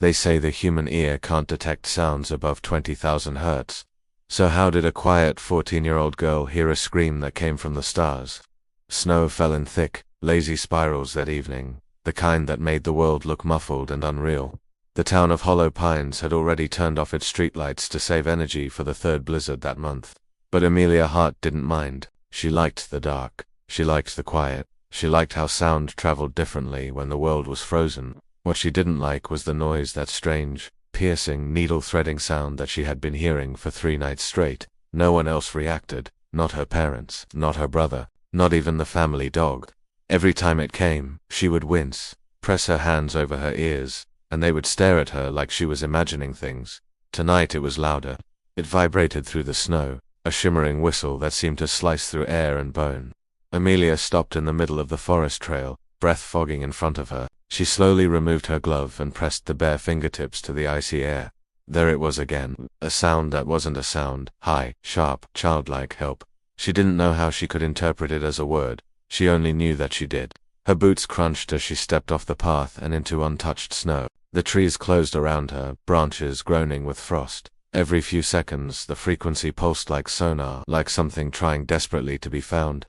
They say the human ear can't detect sounds above 20,000 hertz. So how did a quiet 14-year-old girl hear a scream that came from the stars? Snow fell in thick, lazy spirals that evening, the kind that made the world look muffled and unreal. The town of Hollow Pines had already turned off its streetlights to save energy for the third blizzard that month. But Amelia Hart didn't mind. She liked the dark. She liked the quiet. She liked how sound traveled differently when the world was frozen. What she didn't like was the noise, that strange, piercing, needle-threading sound that she had been hearing for 3 nights straight. No one else reacted. Not her parents, not her brother, not even the family dog. Every time it came, she would wince, press her hands over her ears, and they would stare at her like she was imagining things. Tonight it was louder. It vibrated through the snow, a shimmering whistle that seemed to slice through air and bone. Amelia stopped in the middle of the forest trail, breath fogging in front of her. She slowly removed her glove and pressed the bare fingertips to the icy air. There it was again, a sound that wasn't a sound, high, sharp, childlike help. She didn't know how she could interpret it as a word. She only knew that she did. Her boots crunched as she stepped off the path and into untouched snow. The trees closed around her, branches groaning with frost. Every few seconds, the frequency pulsed like sonar, like something trying desperately to be found.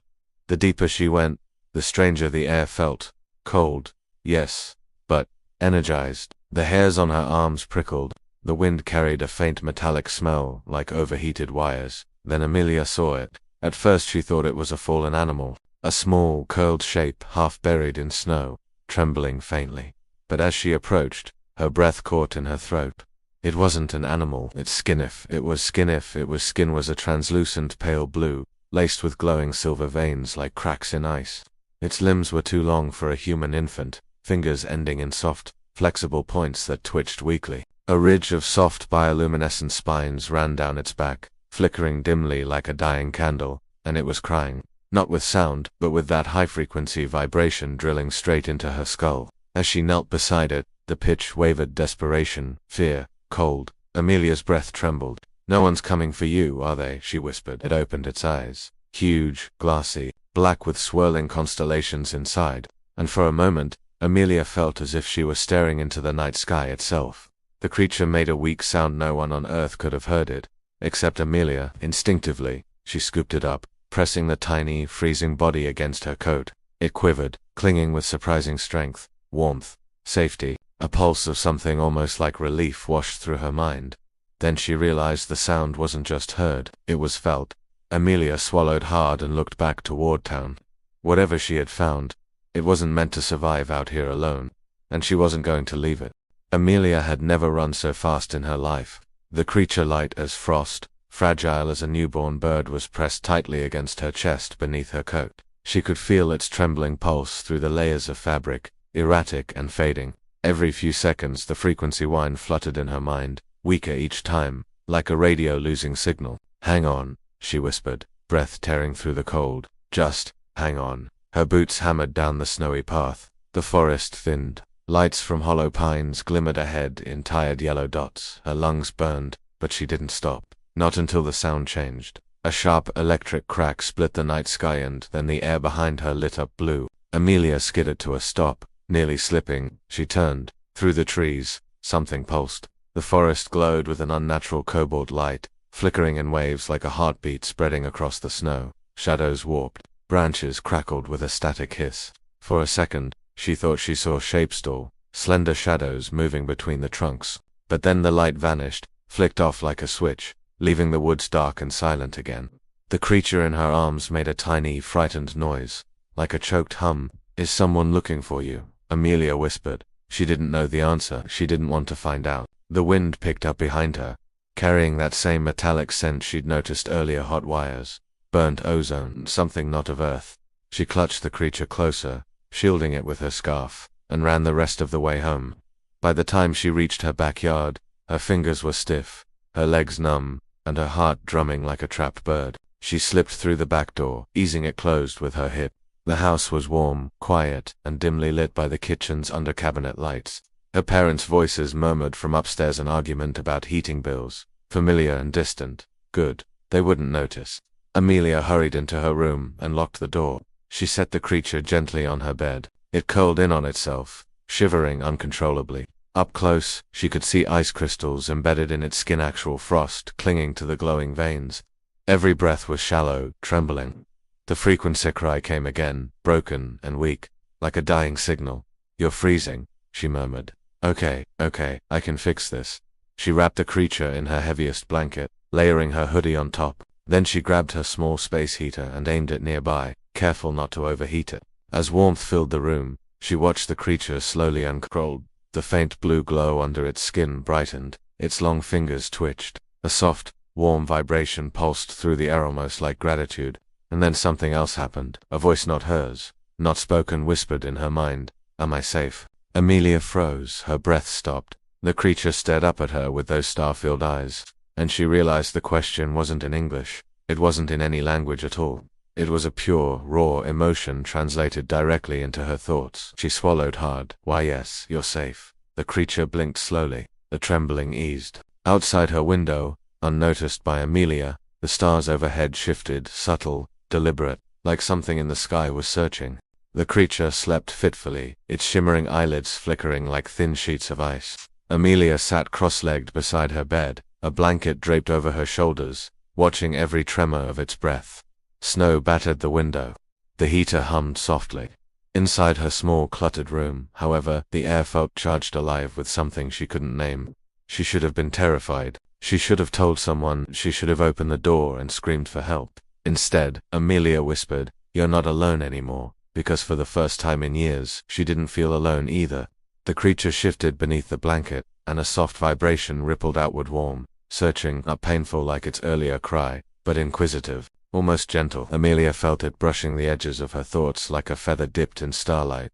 The deeper she went, the stranger the air felt. Cold, yes, but energized. The hairs on her arms prickled. The wind carried a faint metallic smell, like overheated wires. Then Amelia saw it. At first she thought it was a fallen animal, a small, curled shape half buried in snow, trembling faintly. But as she approached, her breath caught in her throat. It wasn't an animal, its skin was a translucent pale blue, laced with glowing silver veins like cracks in ice. Its limbs were too long for a human infant, fingers ending in soft, flexible points that twitched weakly. A ridge of soft bioluminescent spines ran down its back, flickering dimly like a dying candle, and it was crying, not with sound, but with that high-frequency vibration drilling straight into her skull. As she knelt beside it, the pitch wavered desperation, fear, cold. Amelia's breath trembled. "No one's coming for you, are they?" she whispered. It opened its eyes, huge, glassy, black with swirling constellations inside, and for a moment, Amelia felt as if she were staring into the night sky itself. The creature made a weak sound no one on earth could have heard it, except Amelia. Instinctively, she scooped it up, pressing the tiny, freezing body against her coat. It quivered, clinging with surprising strength, warmth, safety. A pulse of something almost like relief washed through her mind. Then she realized the sound wasn't just heard, it was felt. Amelia swallowed hard and looked back toward town. Whatever she had found, it wasn't meant to survive out here alone, and she wasn't going to leave it. Amelia had never run so fast in her life. The creature, light as frost, fragile as a newborn bird, was pressed tightly against her chest beneath her coat. She could feel its trembling pulse through the layers of fabric, erratic and fading. Every few seconds the frequency whine fluttered in her mind, weaker each time, like a radio losing signal. "Hang on," she whispered, breath tearing through the cold. "Just hang on." Her boots hammered down the snowy path. The forest thinned. Lights from Hollow Pines glimmered ahead in tired yellow dots. Her lungs burned, but she didn't stop. Not until the sound changed. A sharp electric crack split the night sky, and then the air behind her lit up blue. Amelia skidded to a stop, nearly slipping. She turned. Through the trees, something pulsed. The forest glowed with an unnatural cobalt light, flickering in waves like a heartbeat spreading across the snow. Shadows warped. Branches crackled with a static hiss. For a second, she thought she saw shapes, slender shadows moving between the trunks. But then the light vanished, flicked off like a switch, leaving the woods dark and silent again. The creature in her arms made a tiny, frightened noise, like a choked hum. "Is someone looking for you?" Amelia whispered. She didn't know the answer. She didn't want to find out. The wind picked up behind her, carrying that same metallic scent she'd noticed earlier. Hot wires, burnt ozone, something not of Earth. She clutched the creature closer, shielding it with her scarf, and ran the rest of the way home. By the time she reached her backyard, her fingers were stiff, her legs numb, and her heart drumming like a trapped bird. She slipped through the back door, easing it closed with her hip. The house was warm, quiet, and dimly lit by the kitchen's under-cabinet lights. Her parents' voices murmured from upstairs, an argument about heating bills, familiar and distant. Good, they wouldn't notice. Amelia hurried into her room and locked the door. She set the creature gently on her bed. It curled in on itself, shivering uncontrollably. Up close, she could see ice crystals embedded in its skin, actual frost clinging to the glowing veins. Every breath was shallow, trembling. The frequency cry came again, broken and weak, like a dying signal. "You're freezing," she murmured. Okay, I can fix this." She wrapped the creature in her heaviest blanket, layering her hoodie on top. Then she grabbed her small space heater and aimed it nearby, careful not to overheat it. As warmth filled the room, she watched the creature slowly uncurl. The faint blue glow under its skin brightened, its long fingers twitched. A soft, warm vibration pulsed through the air almost like gratitude. And then something else happened. A voice not hers, not spoken, whispered in her mind, "Am I safe?" Amelia froze, her breath stopped. The creature stared up at her with those star-filled eyes, and she realized the question wasn't in English. It wasn't in any language at all. It was a pure, raw emotion translated directly into her thoughts. She swallowed hard. "Why, yes, you're safe." The creature blinked slowly. The trembling eased. Outside her window, unnoticed by Amelia, the stars overhead shifted, subtle, deliberate, like something in the sky was searching. The creature slept fitfully, its shimmering eyelids flickering like thin sheets of ice. Amelia sat cross-legged beside her bed, a blanket draped over her shoulders, watching every tremor of its breath. Snow battered the window. The heater hummed softly. Inside her small, cluttered room, however, the air felt charged alive with something she couldn't name. She should have been terrified. She should have told someone. She should have opened the door and screamed for help. Instead, Amelia whispered, "You're not alone anymore," because for the first time in years, she didn't feel alone either. The creature shifted beneath the blanket, and a soft vibration rippled outward, warm, searching, not painful like its earlier cry, but inquisitive, almost gentle. Amelia felt it brushing the edges of her thoughts like a feather dipped in starlight.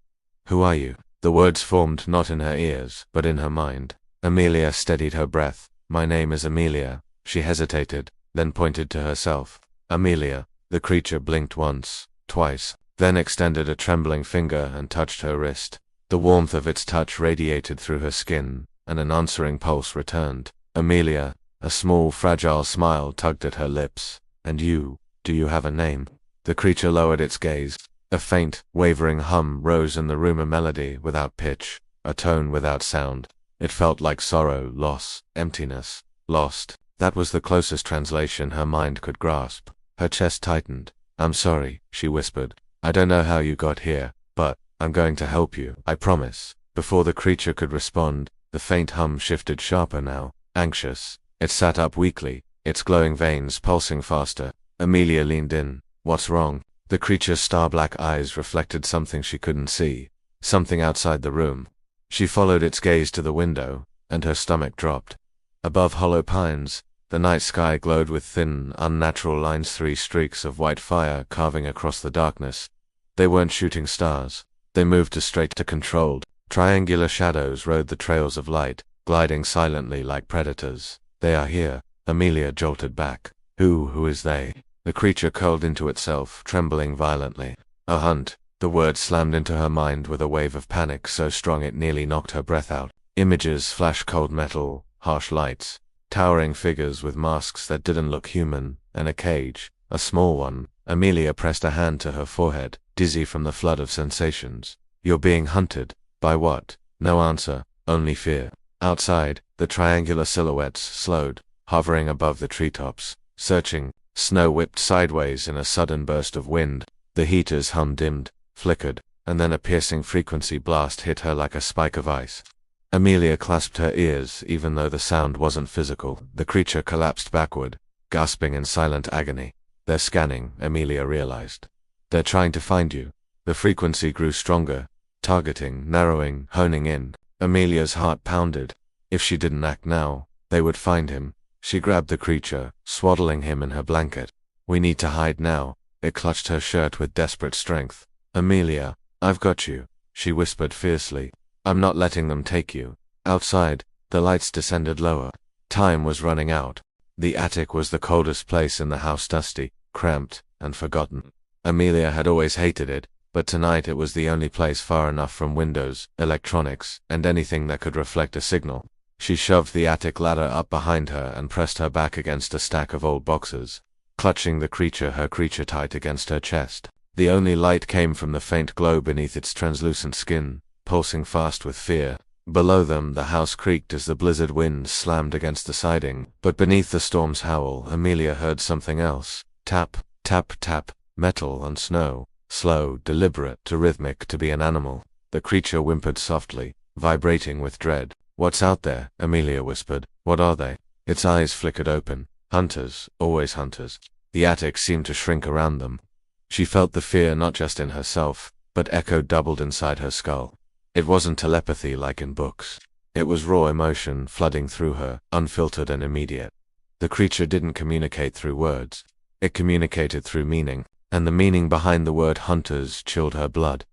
"Who are you?" The words formed not in her ears, but in her mind. Amelia steadied her breath. "My name is Amelia." She hesitated, then pointed to herself. "Amelia." The creature blinked once, twice, then extended a trembling finger and touched her wrist. The warmth of its touch radiated through her skin, and an answering pulse returned. "Amelia." A small, fragile smile tugged at her lips. "And you, do you have a name?" The creature lowered its gaze. A faint, wavering hum rose in the room, a melody without pitch, a tone without sound. It felt like sorrow, loss, emptiness. Lost. That was the closest translation her mind could grasp. Her chest tightened. "I'm sorry," she whispered. "I don't know how you got here, but I'm going to help you, I promise." Before the creature could respond, the faint hum shifted sharper now, anxious. It sat up weakly, its glowing veins pulsing faster. Amelia leaned in. "What's wrong?" The creature's star-black eyes reflected something she couldn't see, something outside the room. She followed its gaze to the window, and her stomach dropped. Above hollow pines, the night sky glowed with thin, unnatural lines, 3 streaks of white fire carving across the darkness. They weren't shooting stars. They moved to straight to controlled. Triangular shadows rode the trails of light, gliding silently like predators. "They are here." Amelia jolted back. Who is they?" The creature curled into itself, trembling violently. "A hunt." The word slammed into her mind with a wave of panic so strong it nearly knocked her breath out. Images flashed, cold metal, harsh lights, towering figures with masks that didn't look human, and a cage, a small one. Amelia pressed a hand to her forehead, dizzy from the flood of sensations. "You're being hunted. By what?" No answer, only fear. Outside, the triangular silhouettes slowed, hovering above the treetops, searching. Snow whipped sideways in a sudden burst of wind. The heater's hum dimmed, flickered, and then a piercing frequency blast hit her like a spike of ice. Amelia clasped her ears, even though the sound wasn't physical. The creature collapsed backward, gasping in silent agony. "They're scanning," Amelia realized. "They're trying to find you." The frequency grew stronger, targeting, narrowing, honing in. Amelia's heart pounded. If she didn't act now, they would find him. She grabbed the creature, swaddling him in her blanket. "We need to hide now." It clutched her shirt with desperate strength. "Amelia, I've got you," she whispered fiercely. "I'm not letting them take you." Outside, the lights descended lower. Time was running out. The attic was the coldest place in the house, dusty, cramped, and forgotten. Amelia had always hated it, but tonight it was the only place far enough from windows, electronics, and anything that could reflect a signal. She shoved the attic ladder up behind her and pressed her back against a stack of old boxes, clutching her creature tight against her chest. The only light came from the faint glow beneath its translucent skin, pulsing fast with fear. Below them, the house creaked as the blizzard wind slammed against the siding, but beneath the storm's howl, Amelia heard something else. Tap, tap, tap, metal on snow. Slow, deliberate, too rhythmic to be an animal. The creature whimpered softly, vibrating with dread. "What's out there?" Amelia whispered. "What are they?" Its eyes flickered open. Hunters, always hunters. The attic seemed to shrink around them. She felt the fear not just in herself, but echoed doubled inside her skull. It wasn't telepathy like in books. It was raw emotion flooding through her, unfiltered and immediate. The creature didn't communicate through words. It communicated through meaning, and the meaning behind the word hunters chilled her blood.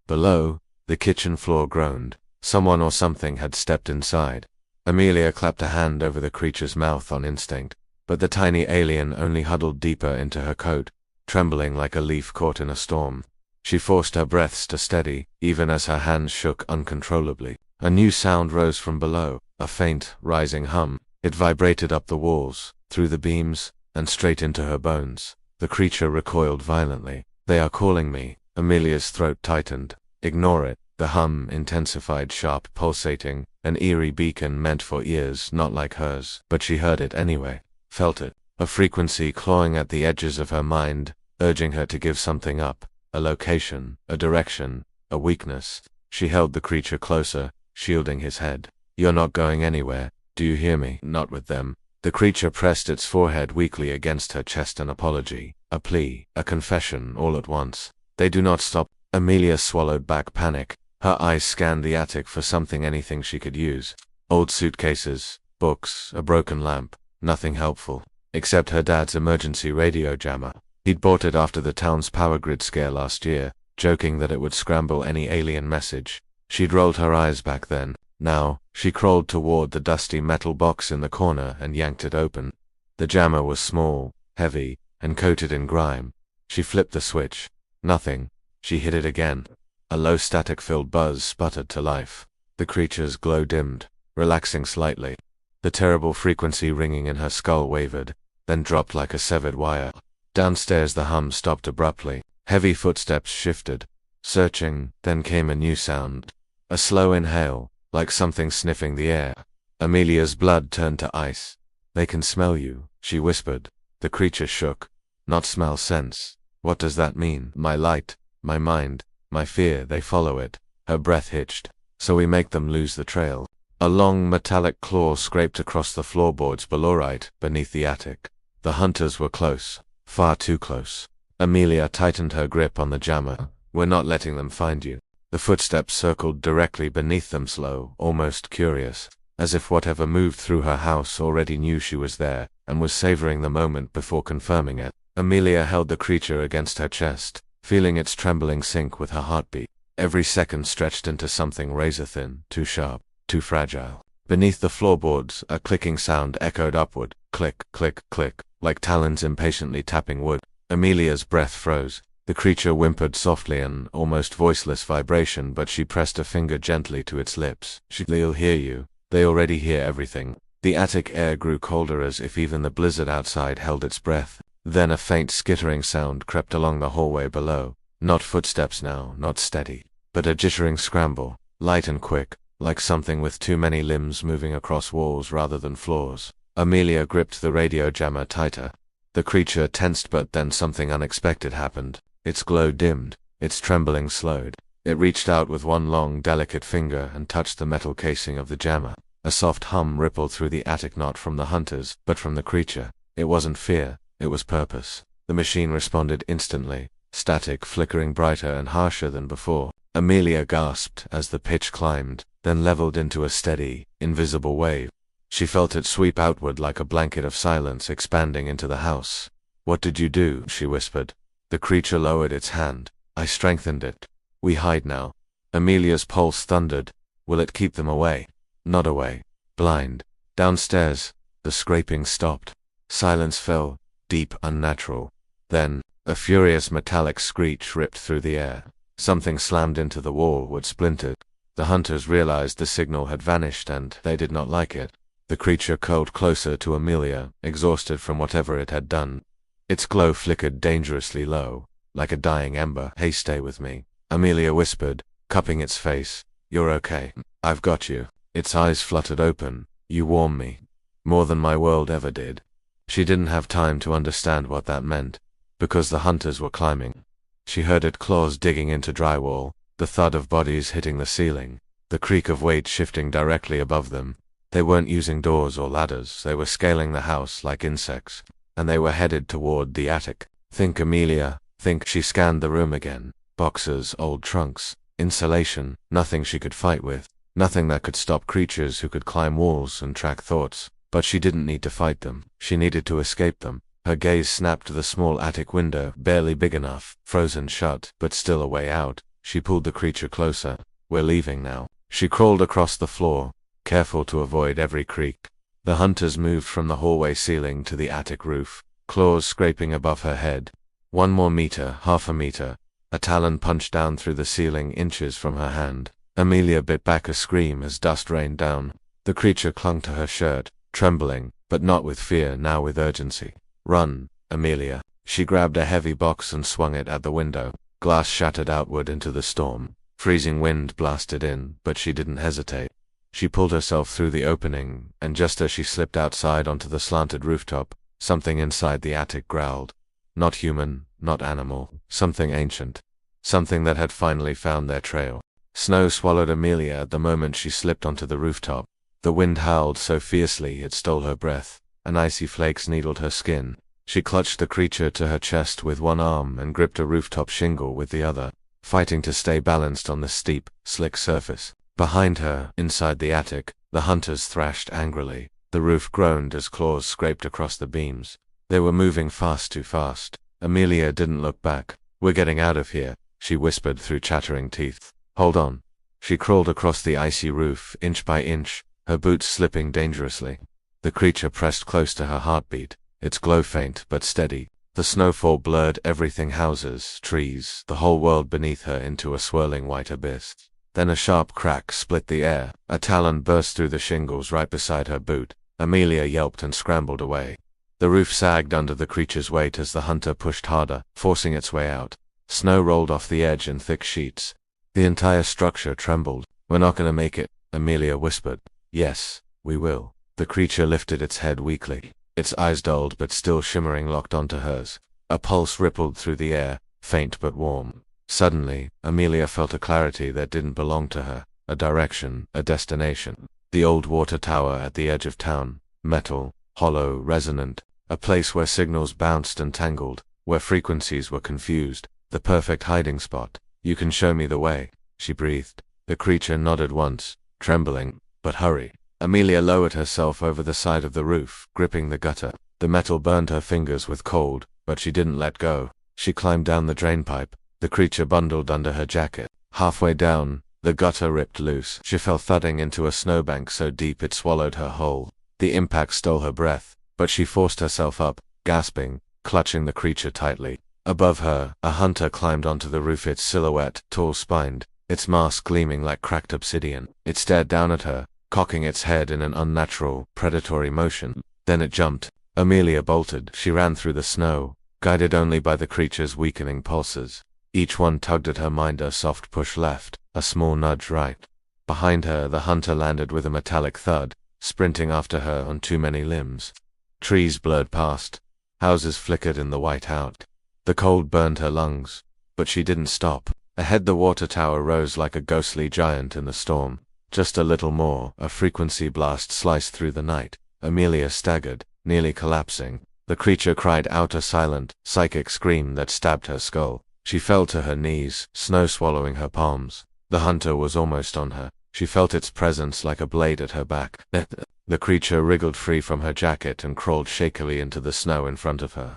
Below, the kitchen floor groaned. Someone or something had stepped inside. Amelia clapped a hand over the creature's mouth on instinct, but the tiny alien only huddled deeper into her coat, trembling like a leaf caught in a storm. She forced her breaths to steady, even as her hands shook uncontrollably. A new sound rose from below, a faint, rising hum. It vibrated up the walls, through the beams, and straight into her bones. The creature recoiled violently. "They are calling me." Amelia's throat tightened. "Ignore it." The hum intensified, sharp, pulsating, an eerie beacon meant for ears not like hers. But she heard it anyway, felt it, a frequency clawing at the edges of her mind, urging her to give something up, a location, a direction, a weakness. She held the creature closer, shielding his head. "You're not going anywhere, do you hear me? Not with them." The creature pressed its forehead weakly against her chest, an apology, a plea, a confession all at once. "They do not stop." Amelia swallowed back panic. Her eyes scanned the attic for something, anything she could use. Old suitcases, books, a broken lamp, nothing helpful, except her dad's emergency radio jammer. He'd bought it after the town's power grid scare last year, joking that it would scramble any alien message. She'd rolled her eyes back then. Now, she crawled toward the dusty metal box in the corner and yanked it open. The jammer was small, heavy, and coated in grime. She flipped the switch. Nothing. She hit it again. A low static-filled buzz sputtered to life. The creature's glow dimmed, relaxing slightly. The terrible frequency ringing in her skull wavered, then dropped like a severed wire. Downstairs the hum stopped abruptly. Heavy footsteps shifted. Searching, then came a new sound. A slow inhale, like something sniffing the air. Amelia's blood turned to ice. "They can smell you," she whispered. The creature shook. "Not smell, sense. What does that mean?" "My light, my mind, my fear, they follow it." Her breath hitched. "So we make them lose the trail." A long metallic claw scraped across the floorboards below, right beneath the attic. The hunters were close. Far too close. Amelia tightened her grip on the jammer. "We're not letting them find you." The footsteps circled directly beneath them, slow, almost curious, as if whatever moved through her house already knew she was there, and was savoring the moment before confirming it. Amelia held the creature against her chest, feeling its trembling sync with her heartbeat. Every second stretched into something razor-thin, too sharp, too fragile. Beneath the floorboards, a clicking sound echoed upward. Click, click, click, like talons impatiently tapping wood. Amelia's breath froze. The creature whimpered softly, an almost voiceless vibration, but she pressed a finger gently to its lips. "They'll hear you. They already hear everything." The attic air grew colder, as if even the blizzard outside held its breath. Then a faint skittering sound crept along the hallway below. Not footsteps now, not steady, but a jittering scramble, light and quick, like something with too many limbs moving across walls rather than floors. Amelia gripped the radio jammer tighter. The creature tensed, but then something unexpected happened. Its glow dimmed, its trembling slowed. It reached out with one long, delicate finger and touched the metal casing of the jammer. A soft hum rippled through the attic, not from the hunters, but from the creature. It wasn't fear, it was purpose. The machine responded instantly, static flickering brighter and harsher than before. Amelia gasped as the pitch climbed, then leveled into a steady, invisible wave. She felt it sweep outward like a blanket of silence, expanding into the house. "What did you do?" she whispered. The creature lowered its hand. "I strengthened it. We hide now." Amelia's pulse thundered. "Will it keep them away?" "Not away. Blind." Downstairs, the scraping stopped. Silence fell, deep, unnatural. Then, a furious metallic screech ripped through the air. Something slammed into the wall, wood splintered. The hunters realized the signal had vanished, and they did not like it. The creature curled closer to Amelia, exhausted from whatever it had done. Its glow flickered dangerously low, like a dying ember. "Hey, stay with me," Amelia whispered, cupping its face. "You're okay." I've got you. Its eyes fluttered open. You warm me. More than my world ever did. She didn't have time to understand what that meant, because the hunters were climbing. She heard its claws digging into drywall, the thud of bodies hitting the ceiling, the creak of weight shifting directly above them. They weren't using doors or ladders, they were scaling the house like insects, and they were headed toward the attic. Think, Amelia, think. She scanned the room again. Boxes, old trunks, insulation, nothing she could fight with, nothing that could stop creatures who could climb walls and track thoughts. But she didn't need to fight them, she needed to escape them. Her gaze snapped to the small attic window, barely big enough, frozen shut, but still a way out. She pulled the creature closer. We're leaving now. She crawled across the floor, careful to avoid every creak. The hunters moved from the hallway ceiling to the attic roof, claws scraping above her head. 1 more meter, half a meter. A talon punched down through the ceiling inches from her hand. Amelia bit back a scream as dust rained down. The creature clung to her shirt, trembling, but not with fear, now with urgency. Run, Amelia. She grabbed a heavy box and swung it at the window. Glass shattered outward into the storm. Freezing wind blasted in, but she didn't hesitate. She pulled herself through the opening, and just as she slipped outside onto the slanted rooftop, something inside the attic growled. Not human, not animal, something ancient. Something that had finally found their trail. Snow swallowed Amelia at the moment she slipped onto the rooftop. The wind howled so fiercely it stole her breath, and icy flakes needled her skin. She clutched the creature to her chest with one arm and gripped a rooftop shingle with the other, fighting to stay balanced on the steep, slick surface. Behind her, inside the attic, the hunters thrashed angrily. The roof groaned as claws scraped across the beams. They were moving fast, too fast. Amelia didn't look back. We're getting out of here, she whispered through chattering teeth. Hold on. She crawled across the icy roof, inch by inch, her boots slipping dangerously. The creature pressed close to her heartbeat, its glow faint but steady. The snowfall blurred everything, houses, trees, the whole world beneath her into a swirling white abyss. Then a sharp crack split the air. A talon burst through the shingles right beside her boot. Amelia yelped and scrambled away. The roof sagged under the creature's weight as the hunter pushed harder, forcing its way out. Snow rolled off the edge in thick sheets. The entire structure trembled. We're not gonna make it, Amelia whispered. Yes, we will. The creature lifted its head weakly. Its eyes dulled but still shimmering locked onto hers. A pulse rippled through the air, faint but warm. Suddenly, Amelia felt a clarity that didn't belong to her. A direction, a destination. The old water tower at the edge of town. Metal, hollow, resonant. A place where signals bounced and tangled, where frequencies were confused. The perfect hiding spot. You can show me the way, she breathed. The creature nodded once, trembling. But hurry. Amelia lowered herself over the side of the roof, gripping the gutter. The metal burned her fingers with cold, but she didn't let go. She climbed down the drainpipe. The creature bundled under her jacket. Halfway down, the gutter ripped loose. She fell thudding into a snowbank so deep it swallowed her whole. The impact stole her breath, but she forced herself up, gasping, clutching the creature tightly. Above her, a hunter climbed onto the roof, its silhouette, tall-spined, its mask gleaming like cracked obsidian. It stared down at her, cocking its head in an unnatural, predatory motion. Then it jumped. Amelia bolted. She ran through the snow, guided only by the creature's weakening pulses. Each one tugged at her mind, a soft push left, a small nudge right. Behind her, the hunter landed with a metallic thud, sprinting after her on too many limbs. Trees blurred past. Houses flickered in the white out. The cold burned her lungs, but she didn't stop. Ahead, the water tower rose like a ghostly giant in the storm. Just a little more, a frequency blast sliced through the night. Amelia staggered, nearly collapsing. The creature cried out a silent, psychic scream that stabbed her skull. She fell to her knees, snow swallowing her palms. The hunter was almost on her. She felt its presence like a blade at her back. The creature wriggled free from her jacket and crawled shakily into the snow in front of her.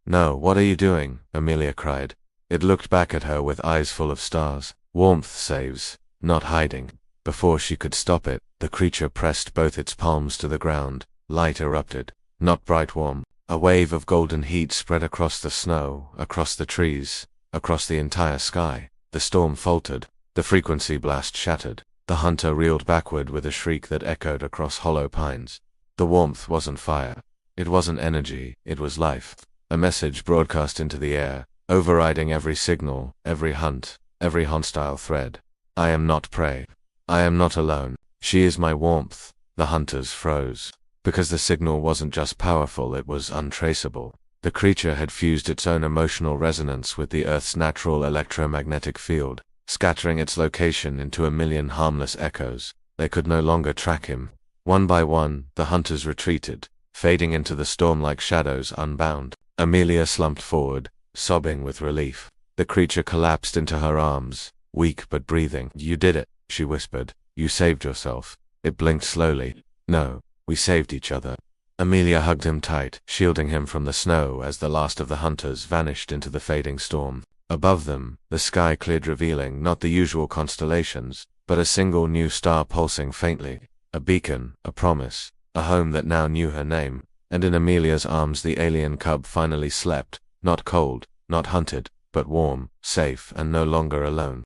No, what are you doing? Amelia cried. It looked back at her with eyes full of stars. Warmth saves, not hiding. Before she could stop it, the creature pressed both its palms to the ground. Light erupted. Not bright warm. A wave of golden heat spread across the snow, across the trees, across the entire sky. The storm faltered. The frequency blast shattered. The hunter reeled backward with a shriek that echoed across hollow pines. The warmth wasn't fire. It wasn't energy, it was life. A message broadcast into the air, overriding every signal, every hunt, every hostile thread. I am not prey. I am not alone. She is my warmth. The hunters froze. Because the signal wasn't just powerful, it was untraceable. The creature had fused its own emotional resonance with the Earth's natural electromagnetic field, scattering its location into a million harmless echoes. They could no longer track him. One by one, the hunters retreated, fading into the storm like shadows unbound. Amelia slumped forward, sobbing with relief. The creature collapsed into her arms, weak but breathing. You did it, she whispered. You saved yourself. It blinked slowly. No, we saved each other. Amelia hugged him tight, shielding him from the snow as the last of the hunters vanished into the fading storm. Above them, the sky cleared, revealing not the usual constellations, but a single new star pulsing faintly. A beacon, a promise, a home that now knew her name. And in Amelia's arms the alien cub finally slept, not cold, not hunted, but warm, safe, and no longer alone.